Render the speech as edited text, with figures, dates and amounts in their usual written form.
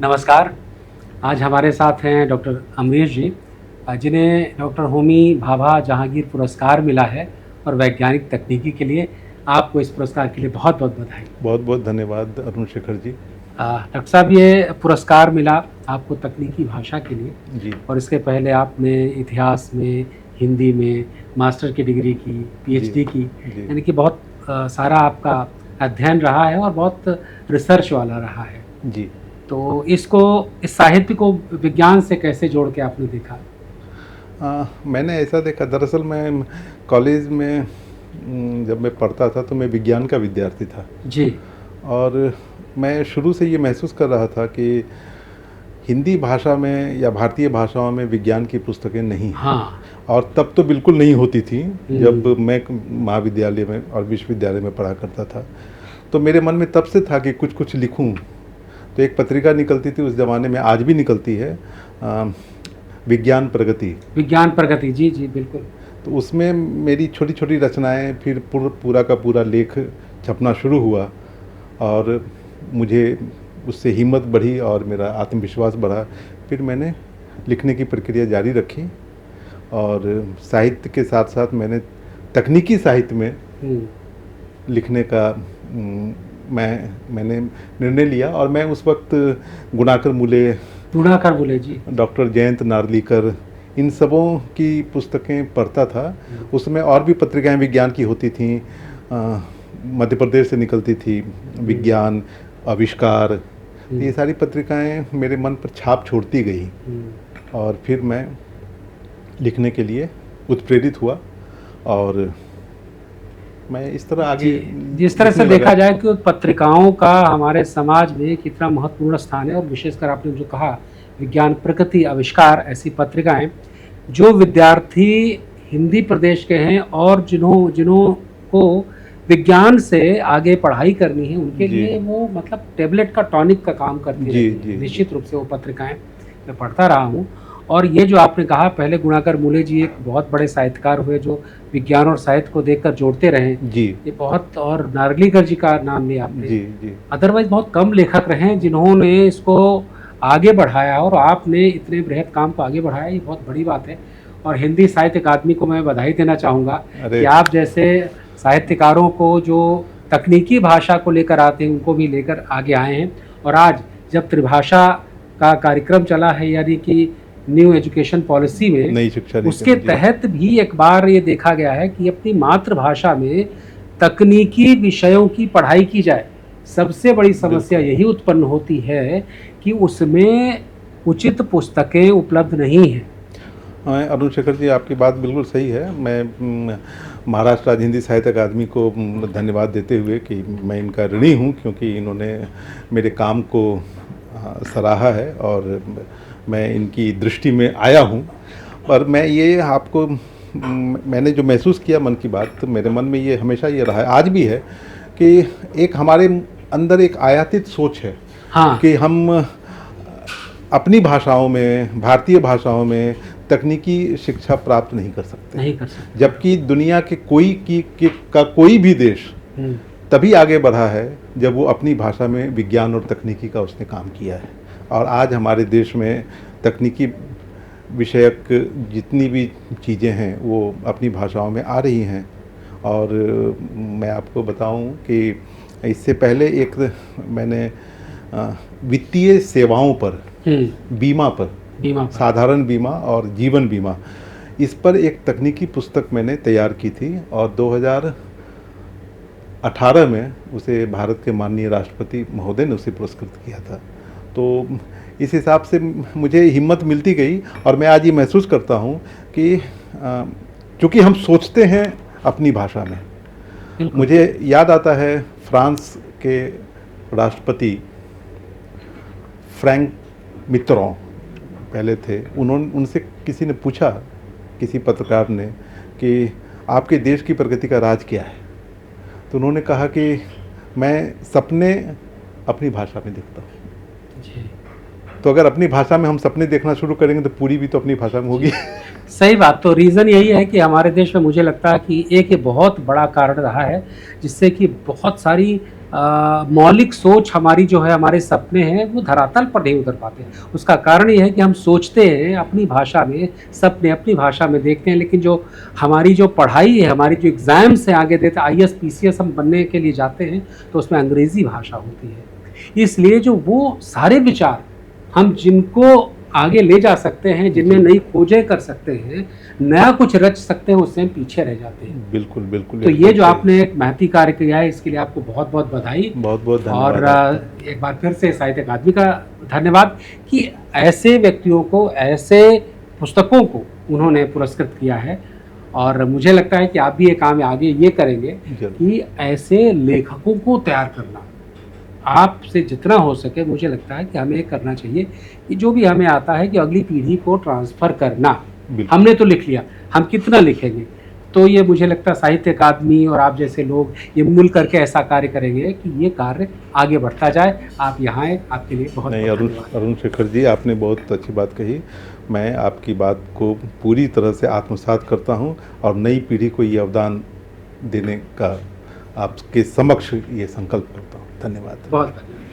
नमस्कार। आज हमारे साथ हैं डॉक्टर अमरीश जी, जिन्हें डॉक्टर होमी भाभा जहांगीर पुरस्कार मिला है और वैज्ञानिक तकनीकी के लिए। आपको इस पुरस्कार के लिए बहुत-बहुत बधाई। बहुत बहुत धन्यवाद अरुण शेखर जी। डॉक्टर साहब, ये पुरस्कार मिला आपको तकनीकी भाषा के लिए जी और इसके पहले आपने इतिहास में, हिंदी में मास्टर की डिग्री की, पीएचडी की, जी यानी कि बहुत सारा आपका अध्ययन रहा है और बहुत रिसर्च वाला रहा है। जी। तो इस साहित्य को विज्ञान से कैसे जोड़ के आपने देखा? मैंने ऐसा देखा, दरअसल मैं कॉलेज में जब मैं पढ़ता था तो मैं विज्ञान का विद्यार्थी था जी। और मैं शुरू से ये महसूस कर रहा था कि हिंदी भाषा में या भारतीय भाषाओं में विज्ञान की पुस्तकें नहीं हैं। हाँ। और तब तो बिल्कुल नहीं होती थी जब मैं महाविद्यालय में और विश्वविद्यालय में पढ़ा करता था। तो मेरे मन में तब से था कि कुछ कुछ लिखूं। तो एक पत्रिका निकलती थी उस ज़माने में, आज भी निकलती है, विज्ञान प्रगति। विज्ञान प्रगति, जी जी बिल्कुल। तो उसमें मेरी छोटी छोटी रचनाएं, फिर पूरा का पूरा लेख छपना शुरू हुआ और मुझे उससे हिम्मत बढ़ी और मेरा आत्मविश्वास बढ़ा। फिर मैंने लिखने की प्रक्रिया जारी रखी और साहित्य के साथ साथ मैंने तकनीकी साहित्य में लिखने का मैंने निर्णय लिया। और मैं उस वक्त गुणाकर मूले जी, डॉक्टर जयंत नार्लिकर, इन सबों की पुस्तकें पढ़ता था। उसमें और भी पत्रिकाएं विज्ञान की होती थीं, मध्य प्रदेश से निकलती थी, विज्ञान, आविष्कार। ये सारी पत्रिकाएं मेरे मन पर छाप छोड़ती गई और फिर मैं लिखने के लिए उत्प्रेरित हुआ और मैं इस तरह आगे। जिस तरह से देखा जाए कि पत्रिकाओं का हमारे समाज में कितना महत्वपूर्ण स्थान है और विशेषकर आपने जो कहा विज्ञान प्रगति, आविष्कार, ऐसी पत्रिकाएं जो विद्यार्थी हिंदी प्रदेश के हैं और जिन्हों को विज्ञान से आगे पढ़ाई करनी है उनके लिए वो मतलब टेबलेट का टॉनिक का काम करती है। निश्चित रूप से वो पत्रिकाएं मैं पढ़ता रहा हूँ। और ये जो आपने कहा, पहले गुणाकर मूले जी एक बहुत बड़े साहित्यकार हुए जो विज्ञान और साहित्य को देखकर जोड़ते रहे जी। ये बहुत, और नार्लिकर जी का नाम लिया आपने। जी जी। अदरवाइज बहुत कम लेखक रहे हैं जिन्होंने इसको आगे बढ़ाया और आपने इतने बृहद काम को आगे बढ़ाया, ये बहुत बड़ी बात है। और हिंदी साहित्य अकादमी को मैं बधाई देना चाहूँगा कि आप जैसे साहित्यकारों को जो तकनीकी भाषा को लेकर आते हैं उनको भी लेकर आगे आए हैं। और आज जब त्रिभाषा का कार्यक्रम चला है, यानी कि न्यू एजुकेशन पॉलिसी में, नई शिक्षा नीति, उसके तहत भी एक बार ये देखा गया है कि अपनी मातृभाषा में तकनीकी विषयों की पढ़ाई की जाए। सबसे बड़ी समस्या यही उत्पन्न होती है कि उसमें उचित पुस्तकें उपलब्ध नहीं हैं। अरुण शेखर जी, आपकी बात बिल्कुल सही है। मैं महाराष्ट्र राज्य हिंदी साहित्य अकादमी को धन्यवाद देते हुए कि मैं इनका ऋणी हूँ, क्योंकि इन्होंने मेरे काम को सराहा है और मैं इनकी दृष्टि में आया हूँ। पर मैं ये आपको, मैंने जो महसूस किया मन की बात, तो मेरे मन में ये हमेशा ये रहा है, आज भी है, कि एक हमारे अंदर एक आयातित सोच है। हाँ। कि हम अपनी भाषाओं में, भारतीय भाषाओं में तकनीकी शिक्षा प्राप्त नहीं कर सकते। जबकि दुनिया के कोई भी देश तभी आगे बढ़ा है जब वो अपनी भाषा में विज्ञान और तकनीकी का उसने काम किया है। और आज हमारे देश में तकनीकी विषयक जितनी भी चीज़ें हैं वो अपनी भाषाओं में आ रही हैं। और मैं आपको बताऊं कि इससे पहले एक मैंने वित्तीय सेवाओं पर, बीमा पर, साधारण बीमा और जीवन बीमा, इस पर एक तकनीकी पुस्तक मैंने तैयार की थी और 2018 में उसे भारत के माननीय राष्ट्रपति महोदय ने उसे पुरस्कृत किया था। तो इस हिसाब से मुझे हिम्मत मिलती गई और मैं आज ये महसूस करता हूँ कि चूँकि हम सोचते हैं अपनी भाषा में। मुझे याद आता है फ्रांस के राष्ट्रपति फ्रैंक मित्रों पहले थे, उनसे किसी ने पूछा, किसी पत्रकार ने, कि आपके देश की प्रगति का राज क्या है। तो उन्होंने कहा कि मैं सपने अपनी भाषा में देखता हूँ। तो अगर अपनी भाषा में हम सपने देखना शुरू करेंगे तो पूरी भी तो अपनी भाषा में होगी। सही बात। तो रीज़न यही है कि हमारे देश में मुझे लगता है कि एक ये बहुत बड़ा कारण रहा है जिससे कि बहुत सारी मौलिक सोच हमारी जो है, हमारे सपने हैं, वो धरातल पर नहीं उतर पाते। उसका कारण ये है कि हम सोचते हैं अपनी भाषा में, सपने अपनी भाषा में देखते हैं, लेकिन जो हमारी जो पढ़ाई है, हमारी जो एग्ज़ाम्स हैं आगे देते, आईएएस पीसीएस हम बनने के लिए जाते हैं तो उसमें अंग्रेज़ी भाषा होती है। इसलिए जो वो सारे विचार हम जिनको आगे ले जा सकते हैं, जिनमें नई खोजें कर सकते हैं, नया कुछ रच सकते हैं, उससे हम पीछे रह जाते हैं। बिल्कुल बिल्कुल। तो ये जो आपने एक महती कार्य किया है, इसके लिए आपको बहुत बहुत बधाई, बहुत बहुत धन्यवाद। और एक बार फिर से साहित्य अकादमी का धन्यवाद कि ऐसे व्यक्तियों को, ऐसे पुस्तकों को उन्होंने पुरस्कृत किया है। और मुझे लगता है कि आप भी ये काम आगे ये करेंगे कि ऐसे लेखकों को तैयार करना, आपसे जितना हो सके मुझे लगता है कि हमें ये करना चाहिए कि जो भी हमें आता है कि अगली पीढ़ी को ट्रांसफ़र करना। हमने तो लिख लिया, हम कितना लिखेंगे? तो ये मुझे लगता है साहित्य अकादमी और आप जैसे लोग ये मिल करके ऐसा कार्य करेंगे कि ये कार्य आगे बढ़ता जाए। आप यहाँ आए, आपके लिए बहुत नहीं, अरुण शेखर जी, आपने बहुत अच्छी बात कही। मैं आपकी बात को पूरी तरह से आत्मसात करता हूँ और नई पीढ़ी को ये अवदान देने का आपके समक्ष ये संकल्प करता हूँ। धन्यवाद। बहुत धन्यवाद।